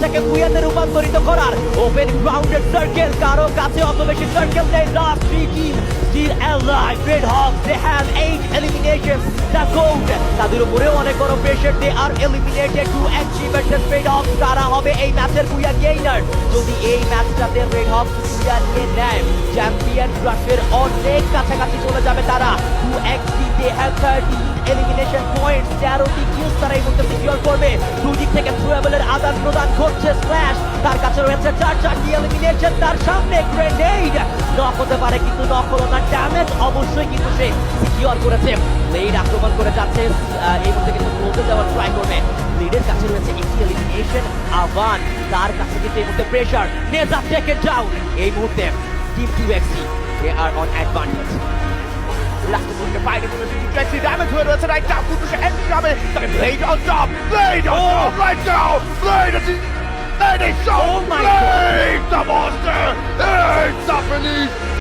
ম্যাচটাকে বুয়াতে রূপান্তরিত করার open grounded circle, কারো কাছে অত বেশি সার্কেল নেই। Last 3 team still alive. Red Hawks, they have 8 eliminations. The gold, তাদের উপরেও অনেক বড় pressure. They are eliminated to achieve versus Red Hawks। তারা হবে এই ম্যাচের বুয়া গেইনার যদি এই ম্যাচটাতে রেড হকস বুয়া নিয়ে নেয়। চ্যাম্পিয়ন রাশের অনেক কাছাকাছি চলে যাবে তারা। 2xp, they have 13 elimination points, 13টি kills তারা এই মুহূর্তে সিকিউর করবে। দুই দিক থেকে থ্রোয়েবলের আদান প্রদান করছে স্ল্যাশ, তার কাছে রয়েছে 4টি এলিমিনেশন। তার সামনে গ্রেনেড, নক হতে পারে কিন্তু নক হলো না। ড্যামেজ অবশ্যই কিন্তু সে সিকিউর করেছে। ব্লেড আক্রমণ করে যাচ্ছে, এই মুহূর্তে কিন্তু বলতে যাওয়ার ট্রাই করবে। ব্লেডের কাছে রয়েছে একটি এলিমিনেশন। আভান, তার কাছে কিন্তু এই মুহূর্তে প্রেশার। নেজা taken down. এই মুহূর্তে team 2xp, they are on advantage. লাস্টের দিকে বাইরে করে দিকে ট্রেসি ড্যামেজ হয়ে রয়েছে। রাইট নাও কিন্তু সে এন্ট্রি যাবে, তবে blade on top, blade on top right now, blade is Oh my God. Blade the monster, it's the finish.